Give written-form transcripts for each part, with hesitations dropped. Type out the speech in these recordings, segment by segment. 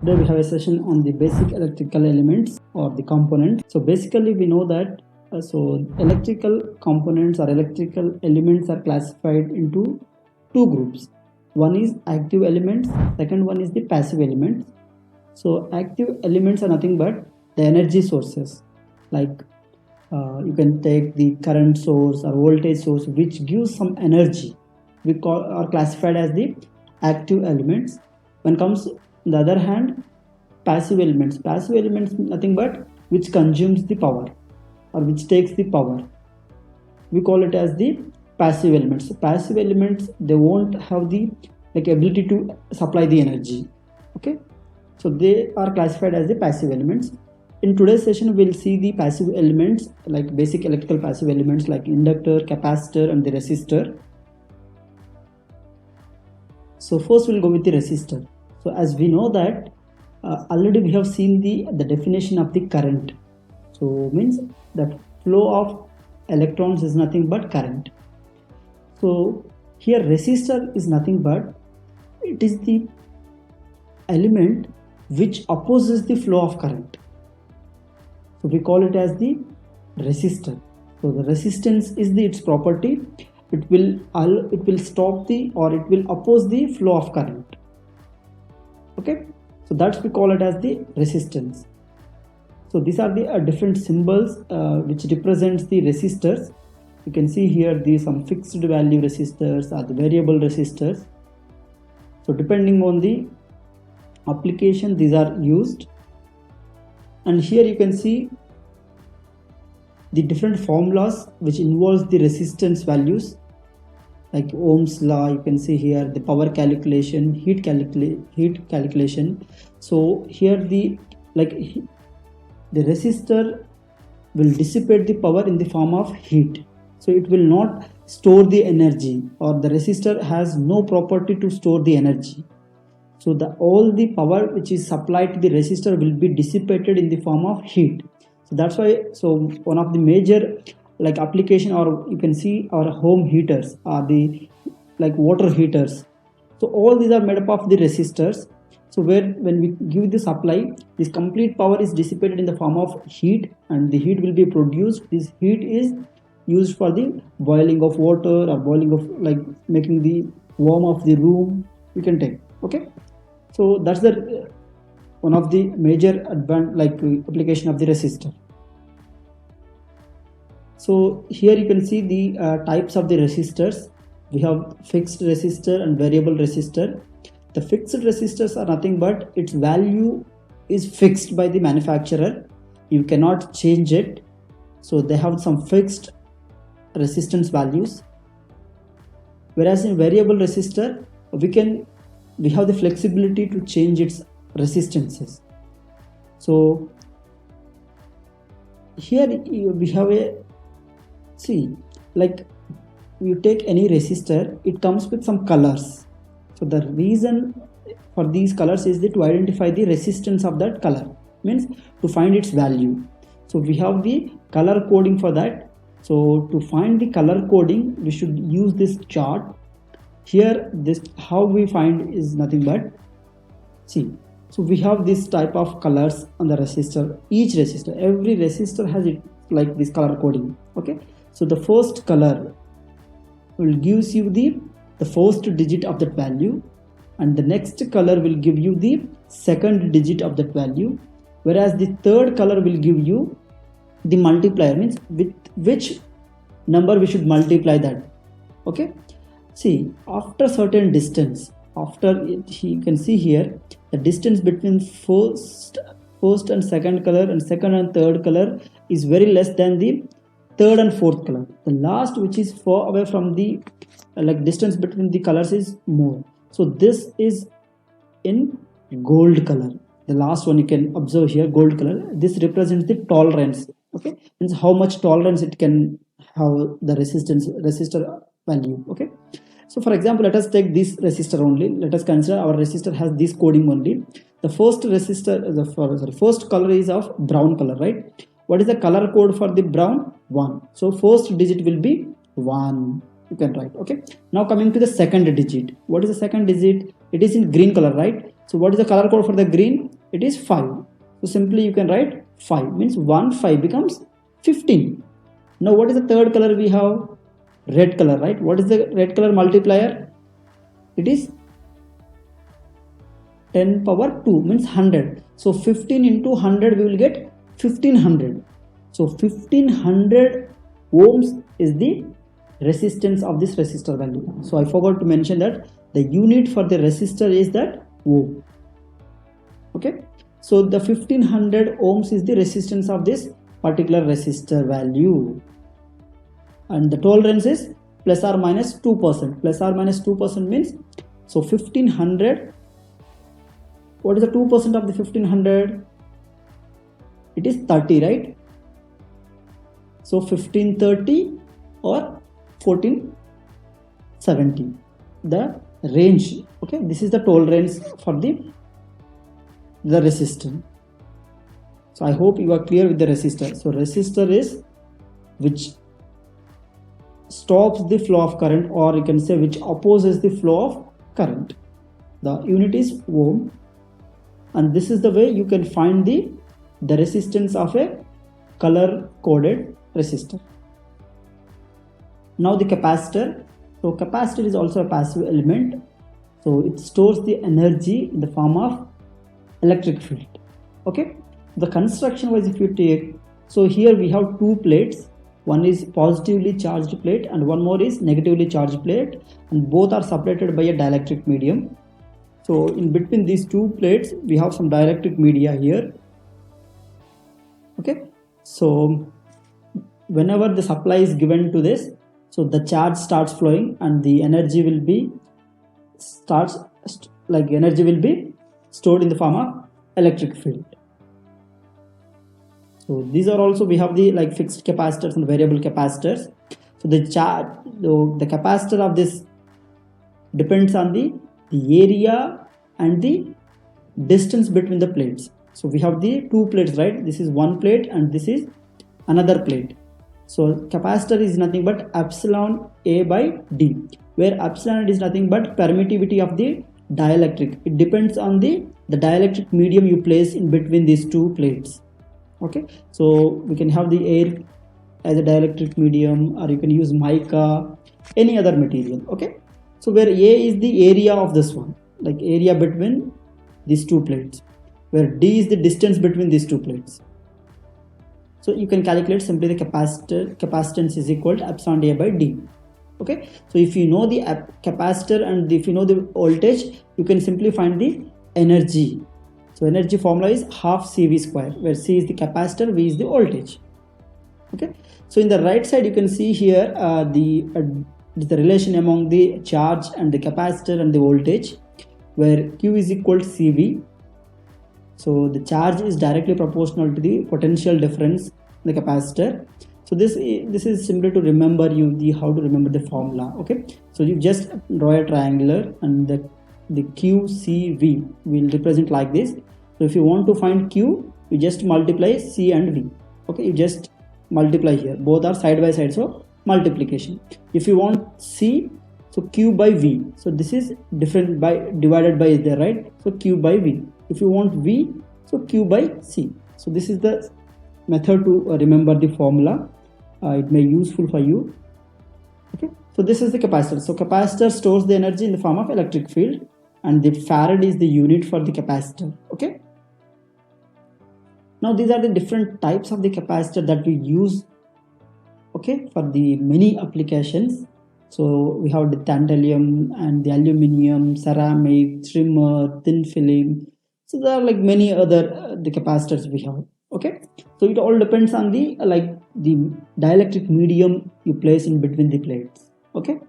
Today we have a session on the basic electrical elements or the components. So basically we know that electrical components or electrical elements are classified into two groups. One is active elements, second one is the passive elements. So active elements are nothing but the energy sources, like you can take the current source or voltage source which gives some energy. We are classified as the active elements. When comes on the other hand, passive elements nothing but which consumes the power or which takes the power. We call it as the passive elements. So passive elements, they won't have the ability to supply the energy. Okay, so they are classified as the passive elements. In today's session we'll see the passive elements, like basic electrical passive elements like inductor, capacitor and the resistor. So first we'll go with the resistor. So as we know that already we have seen the definition of the current. So means that flow of electrons is nothing but current. So here resistor is nothing but it is the element which opposes the flow of current. So we call it as the resistor. So the resistance is its property. It will stop the or it will oppose the flow of current. Okay, so that's we call it as the resistance. So these are the different symbols which represents the resistors. You can see here some fixed value resistors or the variable resistors. So depending on the application these are used. And here you can see the different formulas which involves the resistance values, like Ohm's law. You can see here the power calculation, heat calculation. So here the resistor will dissipate the power in the form of heat. So it will not store the energy, or the resistor has no property to store the energy. So all the power which is supplied to the resistor will be dissipated in the form of heat. So that's why one of the major application, or you can see our home heaters are the water heaters. So all these are made up of the resistors. So when we give the supply, this complete power is dissipated in the form of heat, and the heat will be produced. This heat is used for the boiling of water or boiling of making the warm of the room. You can take. Okay, so that's the one of the major application of the resistor. So here you can see the types of the resistors. We have fixed resistor and variable resistor. The fixed resistors are nothing but its value is fixed by the manufacturer. You cannot change it. So they have some fixed resistance values. Whereas in variable resistor, we have the flexibility to change its resistances. So here we have you take any resistor, it comes with some colors. So the reason for these colors is to identify the resistance of that color, means to find its value. So we have the color coding for that. So to find the color coding, we should use this chart. Here how we find is nothing but so we have this type of colors on the resistor. Each resistor, every resistor has it like this color coding. Okay, so the first color will gives you the first digit of that value, and the next color will give you the second digit of that value, whereas the third color will give you the multiplier, means with which number we should multiply that. Okay, see, after certain distance, you can see here the distance between first and second color and second and third color is very less than the third and fourth color. The last, which is far away from the distance between the colors, is more. So this is in gold color. The last one you can observe here, gold color. This represents the tolerance. Okay, means how much tolerance it can have the resistor value. Okay, so for example, let us take this resistor only. Let us consider our resistor has this coding only. The first resistor, first color is of brown color, right? What is the color code for the brown? 1. So first digit will be 1. You can write. Okay, now coming to the second digit. What is the second digit? It is in green color, right? So what is the color code for the green? It is 5. So simply you can write 5, means 1 5 becomes 15. Now what is the third color we have? Red color, right? What is the red color multiplier? It is 10 power 2, means 100. So 15 into 100 we will get 1500. So 1500 ohms is the resistance of this resistor value. So I forgot to mention that the unit for the resistor is that ohm. Okay, so the 1500 ohms is the resistance of this particular resistor value, and the tolerance is plus or minus 2%. Plus or minus 2% means, so 1500, what is the 2% of the 1500? It is 30, right? So 1530 or 1470, the range. Okay, this is the tolerance for the resistor. So I hope you are clear with the resistor. So resistor is which stops the flow of current, or you can say which opposes the flow of current. The unit is ohm, and this is the way you can find the resistance of a color coded resistor. Now the capacitor. So capacitor is also a passive element. So it stores the energy in the form of electric field. Okay, the construction wise, if you take, so here we have two plates. One is positively charged plate and one more is negatively charged plate, and both are separated by a dielectric medium. So in between these two plates we have some dielectric media here. Okay, so whenever the supply is given to this, so the charge starts flowing and the energy will be energy will be stored in the form of electric field. So these are also, we have the fixed capacitors and variable capacitors. So the capacitor of this depends on the area and the distance between the plates. So we have the two plates, right? This is one plate and this is another plate. So capacitor is nothing but epsilon A by D, where epsilon is nothing but permittivity of the dielectric. It depends on the dielectric medium you place in between these two plates. Okay, so we can have the air as a dielectric medium, or you can use mica, any other material. Okay, so where A is the area of this one, like area between these two plates, where D is the distance between these two plates. So you can calculate simply the capacitance is equal to epsilon A by D. Okay, so if you know the capacitor and if you know the voltage, you can simply find the energy. So energy formula is half CV square, where C is the capacitor, V is the voltage. Okay, so in the right side you can see here the relation among the charge and the capacitor and the voltage, where Q is equal to CV. So the charge is directly proportional to the potential difference in the capacitor. So this is simply to remember how to remember the formula. Okay, so you just draw a triangular and the QCV will represent like this. So if you want to find Q, you just multiply C and V. Okay, you just multiply here, both are side by side, so multiplication. If you want C, so Q by V, so this is different by divided by is there, right? So Q by V. If you want V, so Q by C. So this is the method to remember the formula. It may be useful for you. Okay, so this is the capacitor. So capacitor stores the energy in the form of electric field, and the farad is the unit for the capacitor. Okay, now these are the different types of the capacitor that we use, okay, for the many applications. So we have the tantalum and the aluminium, ceramic, trimmer, thin film. So there are many other the capacitors we have. Okay, so it all depends on the the dielectric medium you place in between the plates. Okay,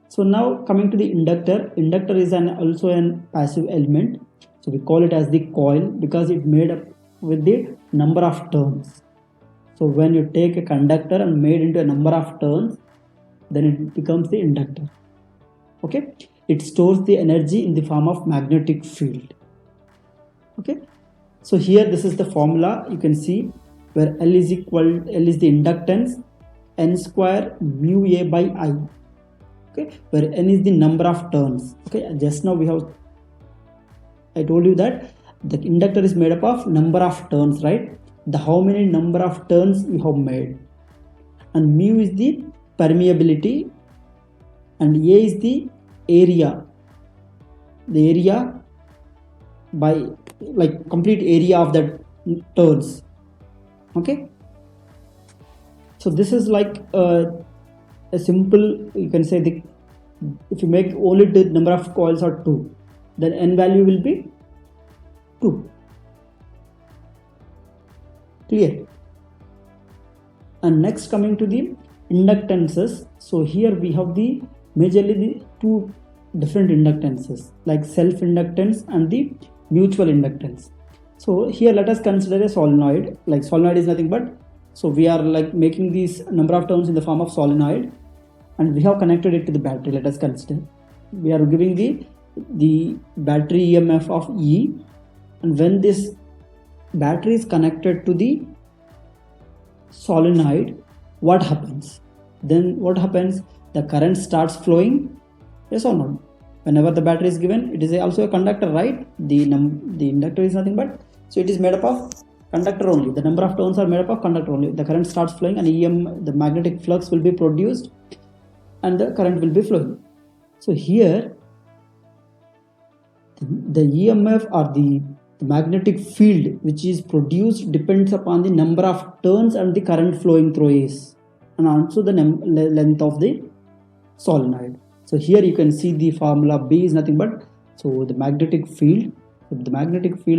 so now coming to the inductor. Inductor is also an passive element. So we call it as the coil because it made up with the number of turns. So when you take a conductor and made into a number of turns, then it becomes the inductor. Okay, it stores the energy in the form of magnetic field. Okay, so here this is the formula you can see, where L is the inductance, N square mu A by I. okay, where n is the number of turns. Okay, just now I told you that the inductor is made up of number of turns, right? The how many number of turns you have made, and mu is the permeability, and A is the area by like complete area of that turns. Okay, so this is like a simple, you can say, the if you make only the number of coils are 2, then n value will be 2. Clear? And next, coming to the inductances. So here we have the majorly the two different inductances, like self-inductance and the mutual inductance. So here let us consider a solenoid. Like solenoid is nothing but, so we are like making these number of terms in the form of solenoid, and we have connected it to the battery. Let us consider we are giving the battery EMF of E, and when this battery is connected to the solenoid, what happens? Then what happens? The current starts flowing, yes or no? Whenever the battery is given, it is also a conductor, right? The inductor is nothing but, so it is made up of conductor only. The number of turns are made up of conductor only. The current starts flowing, and the magnetic flux will be produced, and the current will be flowing. So here the EMF or the magnetic field which is produced depends upon the number of turns and the current flowing through is, and also the length of the solenoid. So here you can see the formula B is nothing but, so the magnetic field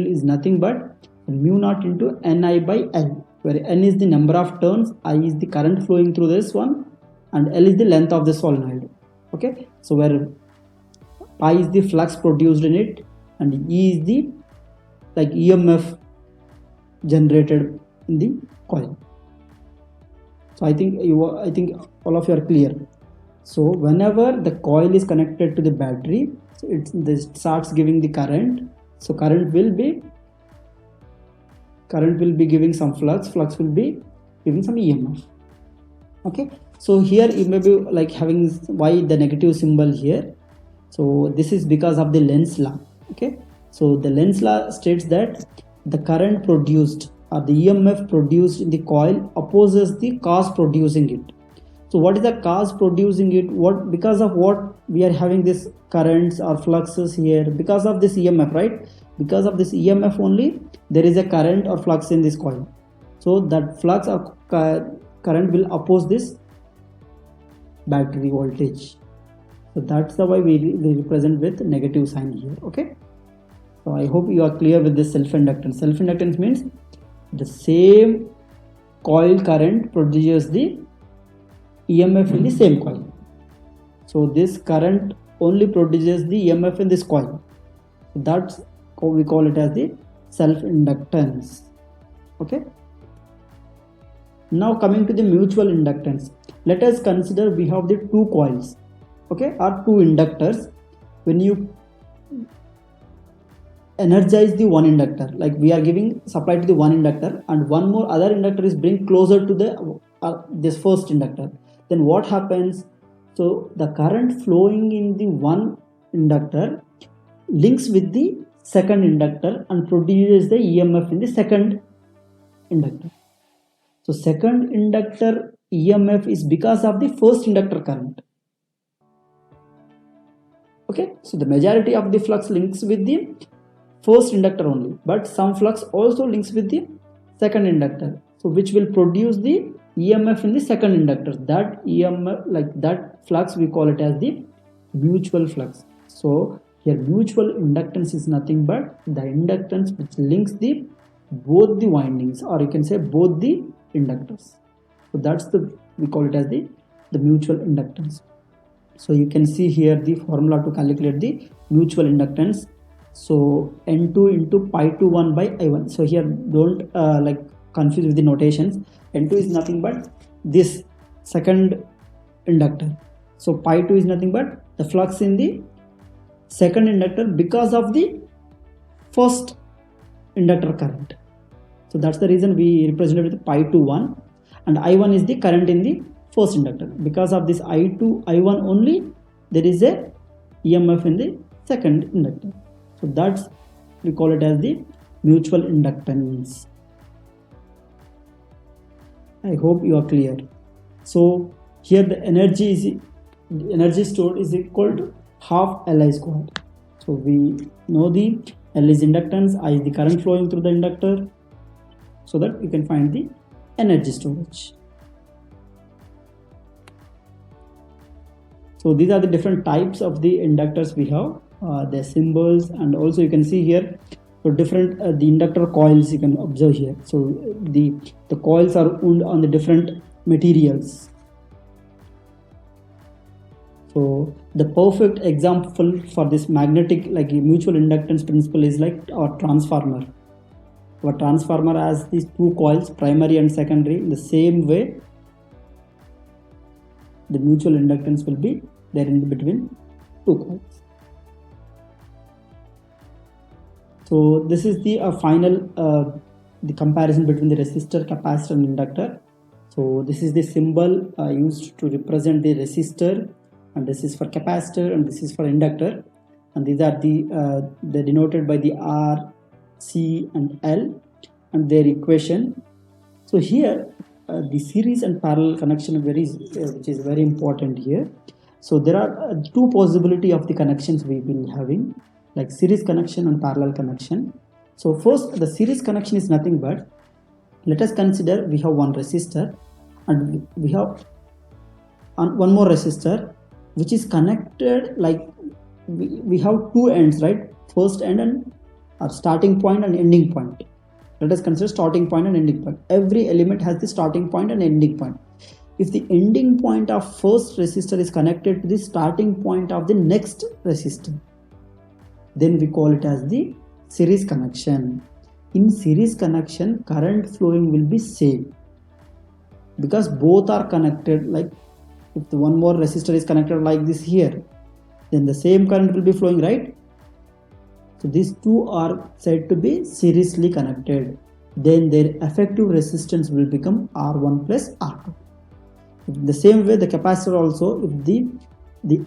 is nothing but mu naught into Ni by L, where N is the number of turns, I is the current flowing through this one, and L is the length of the solenoid. Okay, so where I is the flux produced in it, and E is the like EMF generated in the coil. So I think all of you are clear. So whenever the coil is connected to the battery, so this starts giving the current. So current will be giving some flux will be giving some EMF. Okay, so here you may be like having why the negative symbol here. So this is because of the Lenz law. Okay, so the Lenz law states that the current produced or the EMF produced in the coil opposes the cause producing it. So what is the cause producing it? What, because of what we are having this currents or fluxes here? Because of this EMF, right? Because of this EMF only there is a current or flux in this coil. So that flux or current will oppose this battery voltage. So that's the way we represent with negative sign here. Okay, so I hope you are clear with this self-inductance. Self-inductance means the same coil current produces the EMF in the same coil. So this current only produces the EMF in this coil. That's how we call it as the self-inductance. Okay, now coming to the mutual inductance. Let us consider we have the two coils, okay, or two inductors. When you energize the one inductor, like we are giving supply to the one inductor, and one more other inductor is bring closer to the this first inductor, then what happens? So the current flowing in the one inductor links with the second inductor and produces the EMF in the second inductor. So second inductor EMF is because of the first inductor current. Okay, so the majority of the flux links with the first inductor only, but some flux also links with the second inductor, so which will produce the EMF in the second inductor. That EMF, like that flux, we call it as the mutual flux. So here mutual inductance is nothing but the inductance which links the both the windings, or you can say both the inductors. So that's we call it as the mutual inductance. So you can see here the formula to calculate the mutual inductance. So N2 into pi 2 1 by I1. So here don't like confuse with the notations. N2 is nothing but this second inductor. So pi 2 is nothing but the flux in the second inductor because of the first inductor current. So that's the reason we represent it with pi 2 1, and I1 is the current in the first inductor. Because of this I1 only, there is a EMF in the second inductor. So that's, we call it as the mutual inductance. I hope you are clear. So here the energy stored is equal to half Li squared. So we know the L is inductance, I is the current flowing through the inductor, so that you can find the energy storage. So these are the different types of the inductors we have, their symbols, and also you can see here so different the inductor coils you can observe here. So the coils are wound on the different materials. So the perfect example for this magnetic like mutual inductance principle is like our transformer. Our transformer has these two coils, primary and secondary. In the same way, the mutual inductance will be there in between two coils. So this is the final the comparison between the resistor, capacitor, and inductor. So this is the symbol used to represent the resistor, and this is for capacitor, and this is for inductor, and these are they're denoted by the R, C, and L, and their equation. So here the series and parallel connection which is very important here. So there are two possibility of the connections we will be having, like series connection and parallel connection. So first, the series connection is nothing but, let us consider we have one resistor and we have one more resistor which is connected, like we have two ends, right? First end and starting point and ending point. Let us consider starting point and ending point. Every element has the starting point and ending point. If the ending point of first resistor is connected to the starting point of the next resistor, then we call it as the series connection. In series connection, current flowing will be same because both are connected. Like if the one more resistor is connected like this here, then the same current will be flowing, right? So these two are said to be seriously connected. Then their effective resistance will become R1 plus R2. In the same way, the capacitor also, if the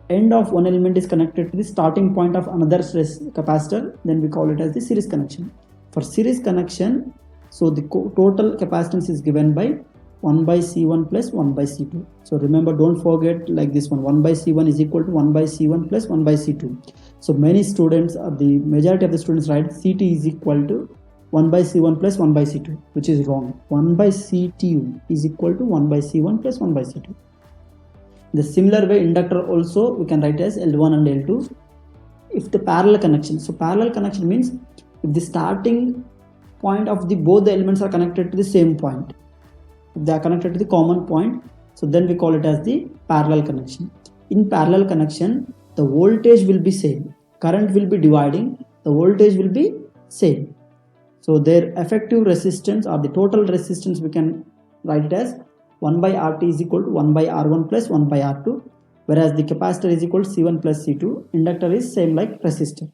end of one element is connected to the starting point of another capacitor, then we call it as the series connection. For series connection, so the total capacitance is given by 1 by C1 plus 1 by C2. So remember, don't forget like this one, 1 by C1 is equal to 1 by C1 plus 1 by C2. So many students, the majority of the students write CT is equal to 1 by C1 plus 1 by C2, which is wrong. 1 by CTU is equal to 1 by C1 plus 1 by C2. The similar way, inductor also we can write as L1 and L2. If the parallel connection, so parallel connection means if the starting point of both the elements are connected to the same point, if they are connected to the common point, so then we call it as the parallel connection. In parallel connection, the voltage will be same, current will be dividing, the voltage will be same. So their effective resistance or the total resistance, we can write it as 1 by RT is equal to 1 by R1 plus 1 by R2, whereas the capacitor is equal to C1 plus C2, inductor is same like resistor.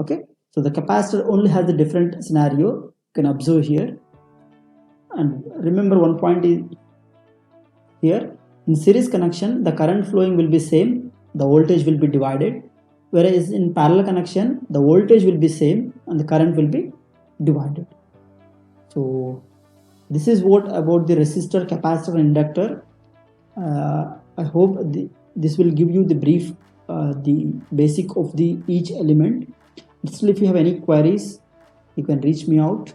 Okay, so the capacitor only has a different scenario, you can observe here. And remember one point is here, in series connection, the current flowing will be same, the voltage will be divided, whereas in parallel connection, the voltage will be same and the current will be divided. So this is what about the resistor, capacitor, and inductor. I hope this will give you the brief, the basic of each element. Still, if you have any queries, you can reach me out.